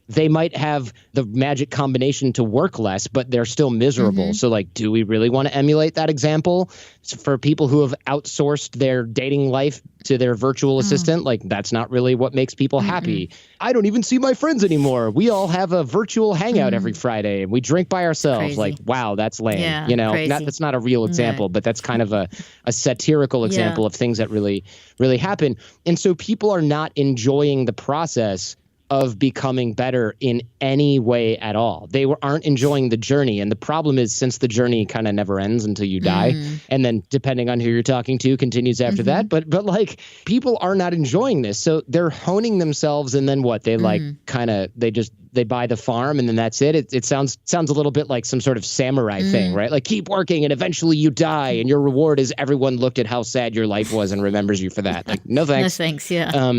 They might have the magic combination to work less, but they're still miserable. So do we really want to emulate that example? So for people who have outsourced their dating life to their virtual assistant, that's not really what makes people happy. I don't even see my friends anymore. We all have a virtual hangout every Friday and we drink by ourselves. Crazy. Wow, that's lame. Yeah, That's not a real example, but that's kind of a satirical example of things that really, really happen. And so people are not enjoying the process of becoming better in any way at all. They aren't enjoying the journey. And the problem is, since the journey kind of never ends until you die, and then depending on who you're talking to, continues after that. But people are not enjoying this. So they're honing themselves, and then what? They they buy the farm and then that's it. It sounds a little bit like some sort of samurai thing, right? Keep working and eventually you die and your reward is everyone looked at how sad your life was and remembers you for that. No thanks. No thanks, yeah.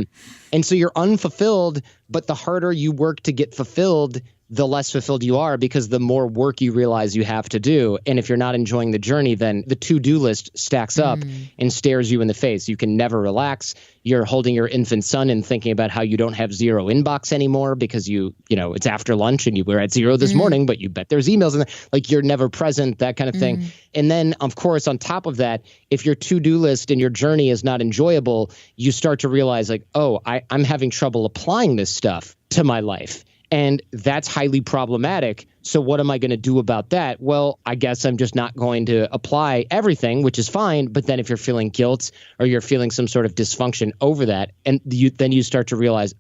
And so you're unfulfilled, but the harder you work to get fulfilled, the less fulfilled you are because the more work you realize you have to do. And if you're not enjoying the journey, then the to-do list stacks up and stares you in the face. You can never relax. You're holding your infant son and thinking about how you don't have zero inbox anymore because it's after lunch and you were at zero this morning, but you bet there's emails and you're never present, that kind of thing. And then, of course, on top of that, if your to-do list and your journey is not enjoyable, you start to realize I'm having trouble applying this stuff to my life. And that's highly problematic. So what am I going to do about that? Well, I guess I'm just not going to apply everything, which is fine. But then if you're feeling guilt or you're feeling some sort of dysfunction over that, and then you start to realize,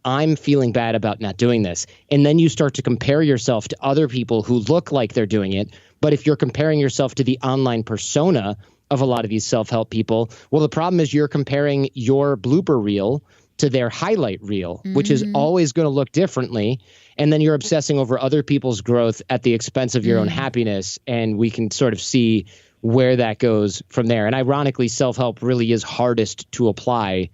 I'm feeling bad about not doing this. And then you start to compare yourself to other people who look like they're doing it. But if you're comparing yourself to the online persona of a lot of these self-help people, well, the problem is you're comparing your blooper reel to their highlight reel, which is always going to look differently. And then you're obsessing over other people's growth at the expense of your own happiness. And we can sort of see where that goes from there. And ironically, self-help really is hardest to apply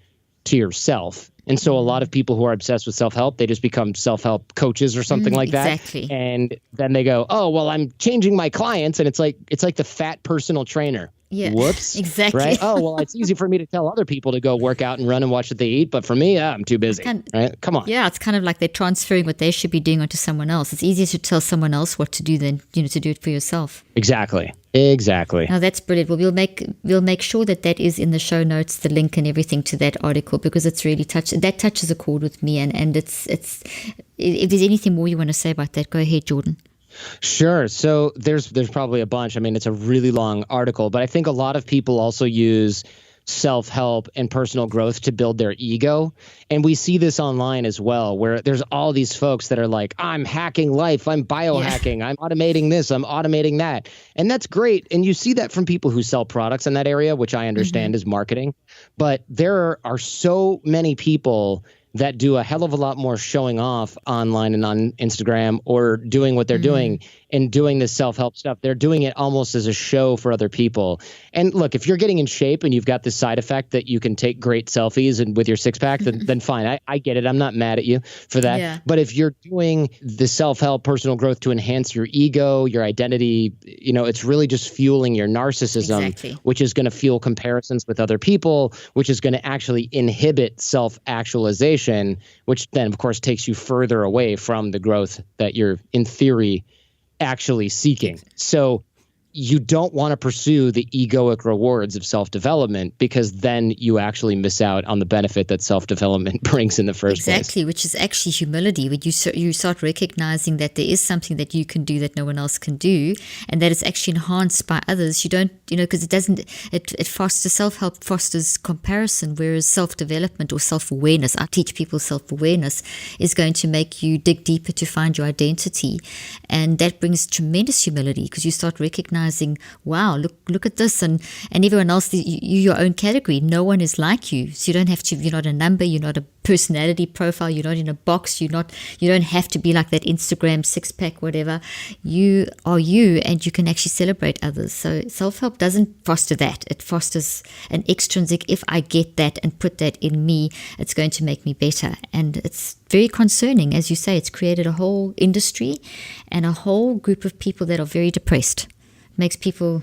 to yourself And so a lot of people who are obsessed with self-help, they just become self-help coaches or something like exactly. that. And then they go, oh, well, I'm changing my clients. And it's like the fat personal trainer. Yeah. Whoops. Exactly. Right? Oh, well, it's easy for me to tell other people to go work out and run and watch what they eat. But for me, I'm too busy. Right? Come on. Yeah, it's kind of like they're transferring what they should be doing onto someone else. It's easier to tell someone else what to do than, to do it for yourself. Exactly. Now that's brilliant. Well, we'll make sure that is in the show notes, the link and everything to that article, because it's really touches a chord with me. And it's if there's anything more you want to say about that, go ahead, Jordan. Sure. So there's probably a bunch. I mean, it's a really long article, but I think a lot of people also use self-help and personal growth to build their ego. And we see this online as well, where there's all these folks that are like, I'm hacking life, I'm biohacking, I'm automating this, I'm automating that. And that's great. And you see that from people who sell products in that area, which I understand is marketing. But there are so many people that do a hell of a lot more showing off online and on Instagram, or doing what they're doing and doing this self-help stuff. They're doing it almost as a show for other people. And look, if you're getting in shape and you've got this side effect that you can take great selfies and with your six pack, then fine. I get it. I'm not mad at you for that. Yeah. But if you're doing the self-help personal growth to enhance your ego, your identity, it's really just fueling your narcissism, which is going to fuel comparisons with other people, which is going to actually inhibit self-actualization, which then of course takes you further away from the growth that you're in theory actually seeking. So you don't want to pursue the egoic rewards of self-development, because then you actually miss out on the benefit that self-development brings in the first place. Exactly, which is actually humility. When you start recognizing that there is something that you can do that no one else can do, and that it's actually enhanced by others. You don't, because it fosters self-help, fosters comparison, whereas self-development or self-awareness, I teach people self-awareness, is going to make you dig deeper to find your identity. And that brings tremendous humility, because you start recognizing, wow, look at this, and everyone else, you're your own category. No one is like you, so you don't have to. You're not a number. You're not a personality profile. You're not in a box. You don't have to be like that Instagram six pack, whatever. You are you, and you can actually celebrate others. So self-help doesn't foster that. It fosters an extrinsic. If I get that and put that in me, it's going to make me better. And it's very concerning, as you say. It's created a whole industry and a whole group of people that are very depressed. Makes people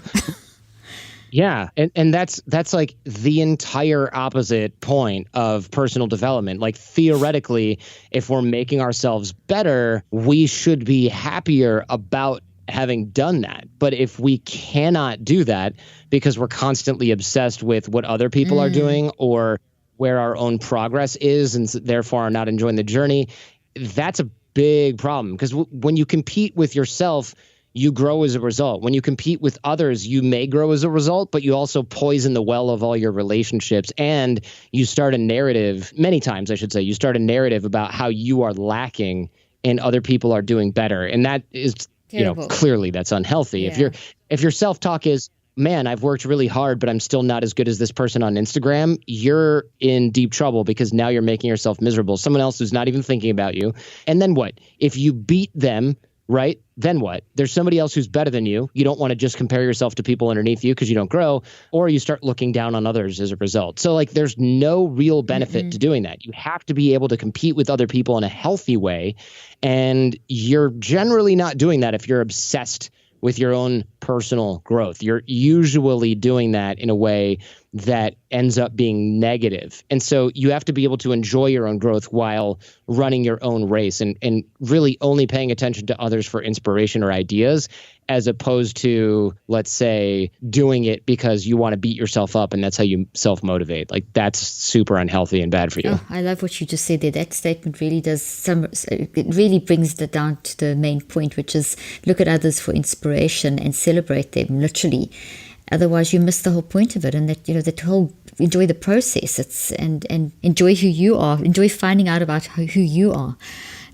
Yeah. And that's like the entire opposite point of personal development. Like theoretically, if we're making ourselves better, we should be happier about having done that. But if we cannot do that because we're constantly obsessed with what other people are doing, or where our own progress is, and therefore are not enjoying the journey, that's a big problem. Because when you compete with yourself, you grow as a result. When you compete with others, you may grow as a result, but you also poison the well of all your relationships. And you start a narrative, many times I should say, you start a narrative about how you are lacking and other people are doing better. And that is, clearly that's unhealthy. Yeah. If your self-talk is, man, I've worked really hard, but I'm still not as good as this person on Instagram, you're in deep trouble, because now you're making yourself miserable. Someone else who's not even thinking about you. And then what? If you beat them, right? Then what? There's somebody else who's better than you. You don't want to just compare yourself to people underneath you because you don't grow, or you start looking down on others as a result. So like there's no real benefit to doing that. You have to be able to compete with other people in a healthy way. And you're generally not doing that if you're obsessed with your own personal growth. You're usually doing that in a way that ends up being negative. And so you have to be able to enjoy your own growth while running your own race, and really only paying attention to others for inspiration or ideas, as opposed to, let's say, doing it because you want to beat yourself up and that's how you self-motivate. Like that's super unhealthy and bad for you. Oh, I love what you just said there. That statement really it really brings it down to the main point, which is look at others for inspiration and celebrate them, literally. Otherwise, you miss the whole point of it, and that whole enjoy the process. And enjoy who you are. Enjoy finding out about who you are.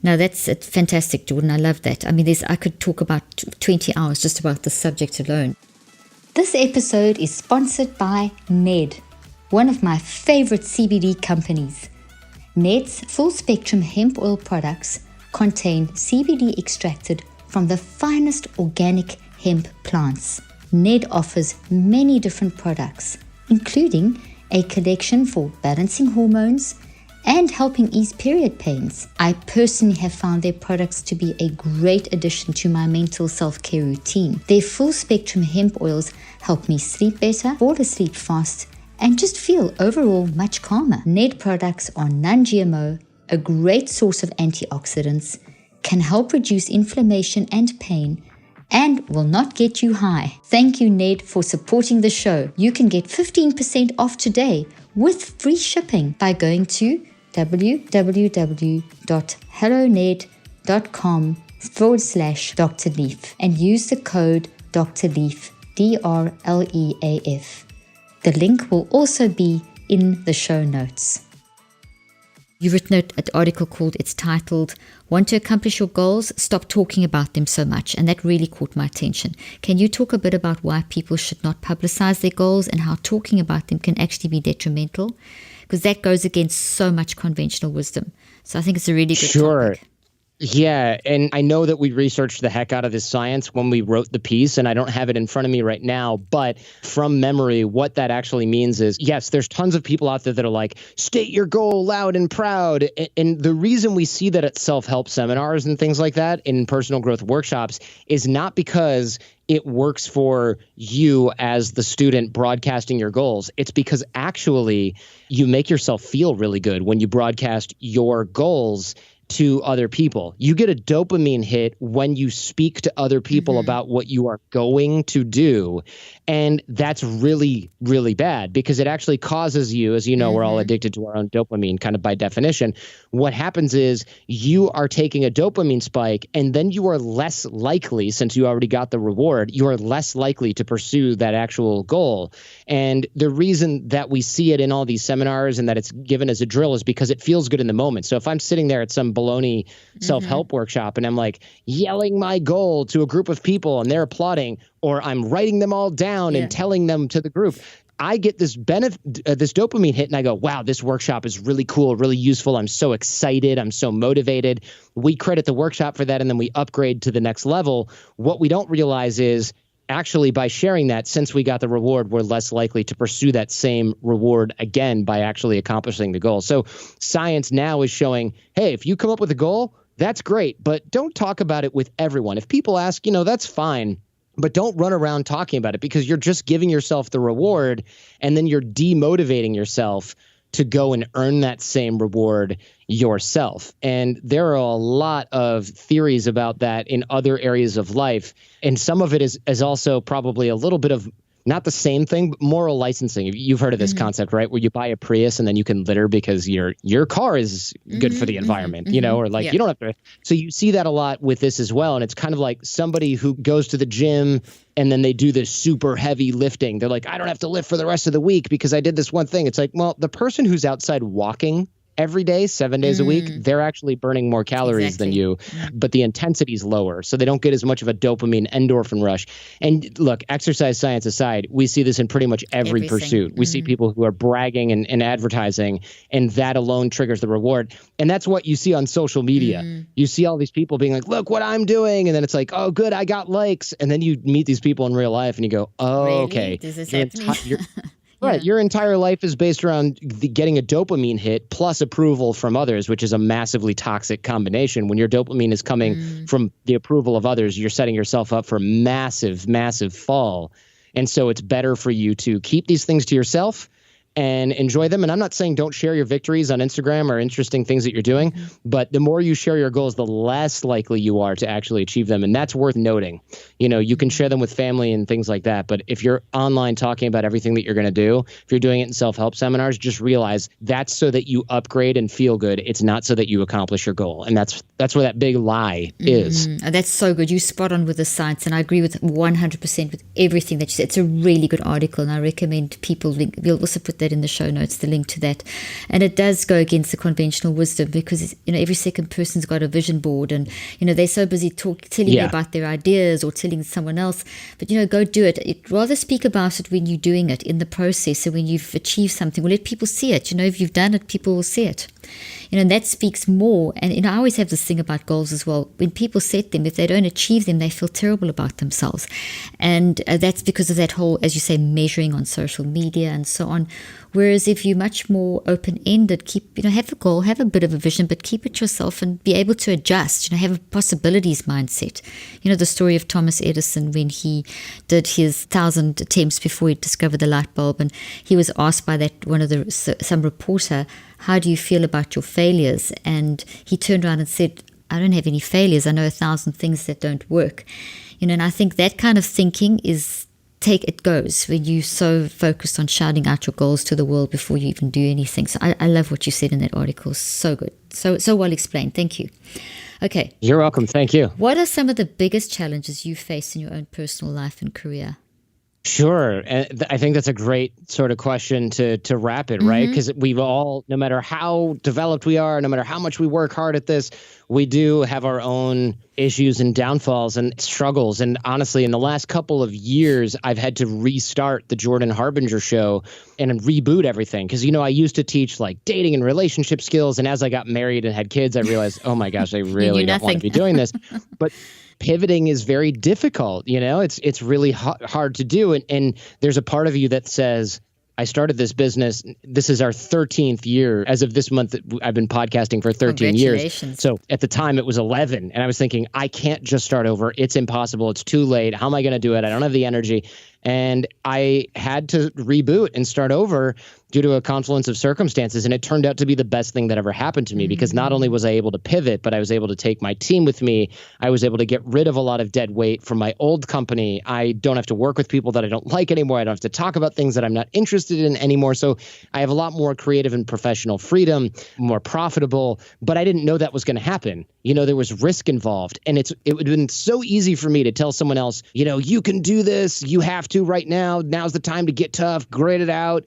Now it's fantastic, Jordan. I love that. I mean, I could talk about 20 hours just about the subject alone. This episode is sponsored by Ned, one of my favorite CBD companies. Ned's full-spectrum hemp oil products contain CBD extracted from the finest organic hemp plants. Ned offers many different products, including a collection for balancing hormones, and helping ease period pains. I personally have found their products to be a great addition to my mental self-care routine. Their full-spectrum hemp oils help me sleep better, fall asleep fast, and just feel overall much calmer. Ned products are non-GMO, a great source of antioxidants, can help reduce inflammation and pain, and will not get you high. Thank you, Ned, for supporting the show. You can get 15% off today with free shipping by going to www.helloned.com/Dr. Leaf and use the code Dr. Leaf, DRLEAF. The link will also be in the show notes. You've written an article it's titled, Want to Accomplish Your Goals? Stop Talking About Them So Much. And that really caught my attention. Can you talk a bit about why people should not publicize their goals and how talking about them can actually be detrimental? Because that goes against so much conventional wisdom. So I think it's a really good topic. Yeah, and I know that we researched the heck out of this science when we wrote the piece, and I don't have it in front of me right now, but from memory, what that actually means is, yes, there's tons of people out there that are like, state your goal loud and proud. And the reason we see that at self-help seminars and things like that in personal growth workshops is not because it works for you as the student broadcasting your goals. It's because actually you make yourself feel really good when you broadcast your goals to other people. You get a dopamine hit when you speak to other people about what you are going to do. And that's really, really bad because it actually causes you, as you know, we're all addicted to our own dopamine kind of by definition. What happens is you are taking a dopamine spike and then you are less likely, since you already got the reward, you are less likely to pursue that actual goal. And the reason that we see it in all these seminars and that it's given as a drill is because it feels good in the moment. So if I'm sitting there at some baloney self-help workshop and I'm like yelling my goal to a group of people and they're applauding, or I'm writing them all down and telling them to the group, I get this this dopamine hit and I go, wow, this workshop is really cool, really useful. I'm so excited. I'm so motivated. We credit the workshop for that and then we upgrade to the next level. What we don't realize is actually by sharing that, since we got the reward, we're less likely to pursue that same reward again by actually accomplishing the goal. So science now is showing, hey, if you come up with a goal, that's great, but don't talk about it with everyone. If people ask, that's fine, but don't run around talking about it because you're just giving yourself the reward and then you're demotivating yourself to go and earn that same reward yourself. And there are a lot of theories about that in other areas of life. And some of it is also probably a little bit of not the same thing, but moral licensing. You've heard of this concept, right? Where you buy a Prius and then you can litter because your car is good for the environment, or like you don't have to. So you see that a lot with this as well. And it's kind of like somebody who goes to the gym and then they do this super heavy lifting. They're like, I don't have to lift for the rest of the week because I did this one thing. It's like, well, the person who's outside walking every day, 7 days a week, they're actually burning more calories than you, but the intensity is lower. So they don't get as much of a dopamine endorphin rush. And look, exercise science aside, we see this in pretty much every pursuit. We see people who are bragging and advertising, and that alone triggers the reward. And that's what you see on social media. You see all these people being like, look what I'm doing. And then it's like, oh, good, I got likes. And then you meet these people in real life and you go, oh, really? Okay. This is happening. Right. Your entire life is based around getting a dopamine hit plus approval from others, which is a massively toxic combination. When your dopamine is coming from the approval of others, you're setting yourself up for massive, massive fall. And so it's better for you to keep these things to yourself and enjoy them. And I'm not saying don't share your victories on Instagram or interesting things that you're doing, but the more you share your goals, the less likely you are to actually achieve them. And that's worth noting. You can share them with family and things like that. But if you're online talking about everything that you're going to do, if you're doing it in self-help seminars, just realize that's so that you upgrade and feel good. It's not so that you accomplish your goal. And that's where that big lie is. That's so good. You spot on with the science. And I agree with 100% with everything that you said. It's a really good article. And I recommend people, we'll also put that in the show notes, the link to that. And it does go against the conventional wisdom because every second person's got a vision board and they're so busy telling you about their ideas or telling someone else, but go do it. Rather speak about it when you're doing it in the process. So when you've achieved something, let people see it. If you've done it, people will see it. And that speaks more. And I always have this thing about goals as well. When people set them, if they don't achieve them, they feel terrible about themselves. And that's because of that whole, as you say, measuring on social media and so on. Whereas if you're much more open-ended, have a goal, have a bit of a vision, but keep it yourself and be able to adjust, have a possibilities mindset. The story of Thomas Edison when he did his 1,000 attempts before he discovered the light bulb, and he was asked by some reporter, how do you feel about your failures? And he turned around and said, I don't have any failures. I know 1,000 things that don't work. And I think that kind of thinking it goes when you're so focused on shouting out your goals to the world before you even do anything. So I love what you said in that article. So good. So well explained. Thank you. Okay. You're welcome. Thank you. What are some of the biggest challenges you face in your own personal life and career? Sure. And I think that's a great sort of question to wrap it, right? Because we've all, no matter how developed we are, no matter how much we work hard at this, we do have our own issues and downfalls and struggles. And honestly, in the last couple of years, I've had to restart the Jordan Harbinger show and reboot everything. Because, I used to teach like dating and relationship skills. And as I got married and had kids, I realized, oh my gosh, I really don't want to be doing this. But pivoting is very difficult. It's really hard to do. And there's a part of you that says, I started this business. This is our 13th year. As of this month, I've been podcasting for 13 years. So at the time it was 11. And I was thinking, I can't just start over. It's impossible. It's too late. How am I going to do it? I don't have the energy. And I had to reboot and start over due to a confluence of circumstances. And it turned out to be the best thing that ever happened to me because not only was I able to pivot, but I was able to take my team with me. I was able to get rid of a lot of dead weight from my old company. I don't have to work with people that I don't like anymore. I don't have to talk about things that I'm not interested in anymore. So I have a lot more creative and professional freedom, more profitable, but I didn't know that was going to happen. There was risk involved. And it would have been so easy for me to tell someone else, you can do this. You have to right now. Now's the time to get tough, grit it out,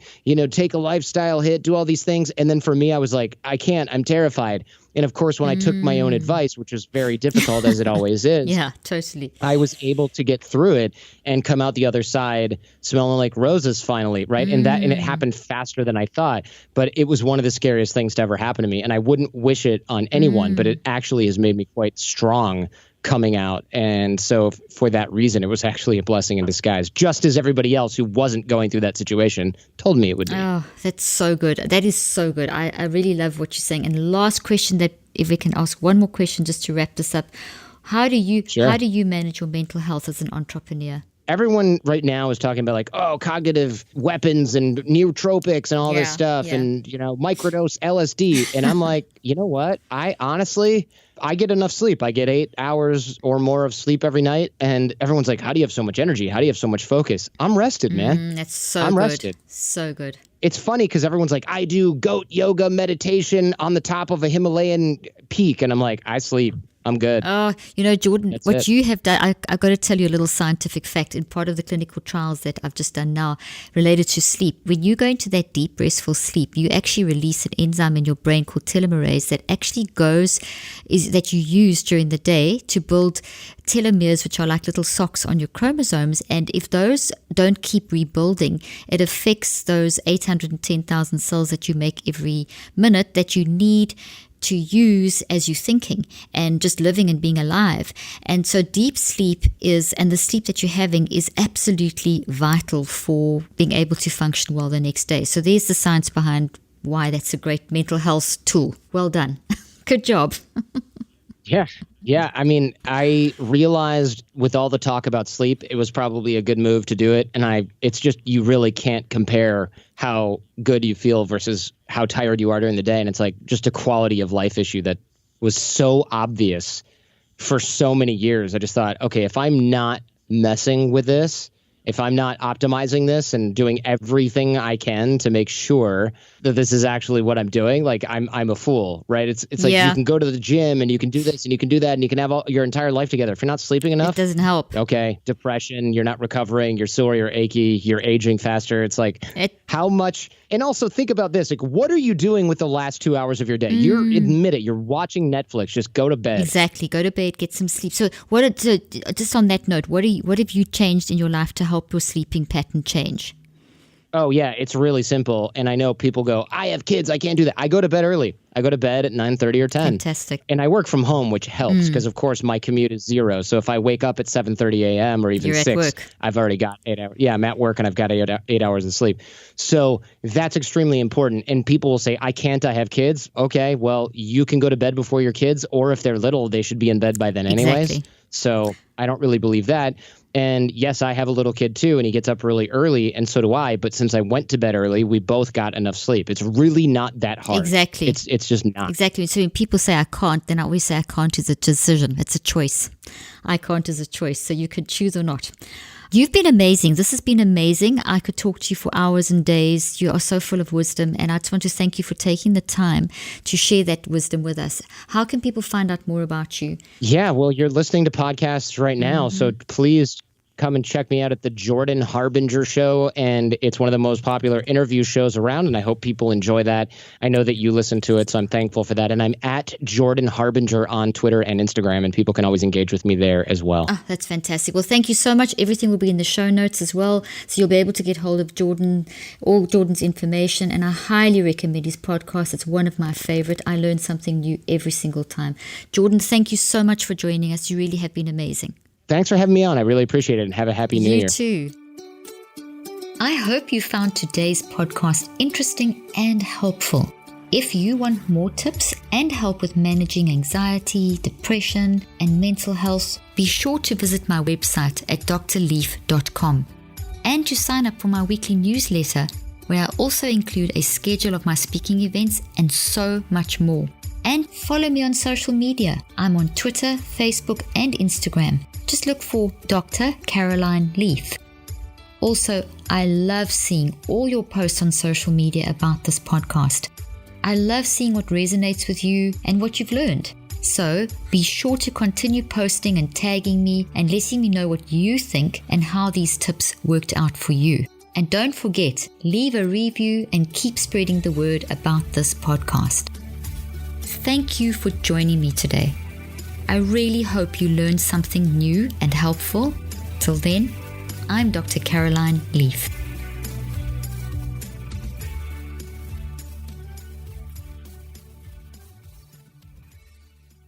take a lifestyle hit, do all these things. And then for me, I was like, I can't, I'm terrified. And of course, when I took my own advice, which was very difficult as it always is. Yeah, totally. I was able to get through it and come out the other side smelling like roses finally, right? And it happened faster than I thought. But it was one of the scariest things to ever happen to me. And I wouldn't wish it on anyone, but it actually has made me quite strong coming out. And so for that reason, it was actually a blessing in disguise, just as everybody else who wasn't going through that situation told me it would be. Oh, that's so good. That is so good. I really love what you're saying. And last question, that if we can ask one more question just to wrap this up. How do you manage your mental health as an entrepreneur? Everyone right now is talking about cognitive weapons and nootropics and all this stuff and, microdose LSD. And I'm like, you know what? I get enough sleep. I get 8 hours or more of sleep every night. And everyone's like, how do you have so much energy? How do you have so much focus? I'm rested, man. That's so good. I'm rested. So good. It's funny because everyone's like, I do goat yoga meditation on the top of a Himalayan peak. And I'm like, I sleep. I'm good. Oh, Jordan, that's what you have done, I've got to tell you a little scientific fact. In part of the clinical trials that I've just done now related to sleep, when you go into that deep, restful sleep, you actually release an enzyme in your brain called telomerase that actually that you use during the day to build telomeres, which are like little socks on your chromosomes. And if those don't keep rebuilding, it affects those 810,000 cells that you make every minute that you need to use as you're thinking and just living and being alive. And so deep sleep and the sleep that you're having is absolutely vital for being able to function well the next day. So there's the science behind why that's a great mental health tool. Well done. Good job. Yeah. I mean, I realized with all the talk about sleep, it was probably a good move to do it. And it's just, you really can't compare how good you feel versus how tired you are during the day. And it's like just a quality of life issue that was so obvious for so many years. I just thought, okay, if I'm not messing with this, if I'm not optimizing this and doing everything I can to make sure that this is actually what I'm doing, like I'm a fool, right? It's like you can go to the gym and you can do this and you can do that and you can have your entire life together. If you're not sleeping enough, it doesn't help. Okay, depression, you're not recovering, you're sore, you're achy, you're aging faster. It's like how much, and also think about this, like what are you doing with the last 2 hours of your day? Admit it, you're watching Netflix, just go to bed. Exactly, go to bed, get some sleep. So just on that note, what have you changed in your life to help your sleeping pattern change? Oh, yeah, it's really simple. And I know people go, I have kids, I can't do that. I go to bed early. I go to bed at 9:30 or 10. Fantastic. And I work from home, which helps because, of course, my commute is 0. So if I wake up at 7:30 a.m. or even You're 6, at work. I've already got 8 hours. Yeah, I'm at work and I've got 8 hours of sleep. So that's extremely important. And people will say, I can't, I have kids. Okay, well, you can go to bed before your kids, or if they're little, they should be in bed by then anyways. Exactly. So I don't really believe that. And yes, I have a little kid too, and he gets up really early, and so do I. But since I went to bed early, we both got enough sleep. It's really not that hard. Exactly. It's just not. Exactly. So when people say I can't, then I always say I can't is a decision. It's a choice. I can't is a choice. So you could choose or not. You've been amazing. This has been amazing. I could talk to you for hours and days. You are so full of wisdom. And I just want to thank you for taking the time to share that wisdom with us. How can people find out more about you? Yeah, well, you're listening to podcasts right now. So please come and check me out at the Jordan Harbinger Show. And it's one of the most popular interview shows around. And I hope people enjoy that. I know that you listen to it, so I'm thankful for that. And I'm at Jordan Harbinger on Twitter and Instagram, and people can always engage with me there as well. Oh, that's fantastic. Well, thank you so much. Everything will be in the show notes as well. So you'll be able to get hold of Jordan, all Jordan's information. And I highly recommend his podcast. It's one of my favorite. I learn something new every single time. Jordan, thank you so much for joining us. You really have been amazing. Thanks for having me on. I really appreciate it, and have a happy New Year. You too. I hope you found today's podcast interesting and helpful. If you want more tips and help with managing anxiety, depression, and mental health, be sure to visit my website at drleaf.com and to sign up for my weekly newsletter, where I also include a schedule of my speaking events and so much more. And follow me on social media. I'm on Twitter, Facebook, and Instagram. Just look for Dr. Caroline Leaf. Also, I love seeing all your posts on social media about this podcast. I love seeing what resonates with you and what you've learned. So be sure to continue posting and tagging me and letting me know what you think and how these tips worked out for you. And don't forget, leave a review and keep spreading the word about this podcast. Thank you for joining me today. I really hope you learned something new and helpful. Till then, I'm Dr. Caroline Leaf.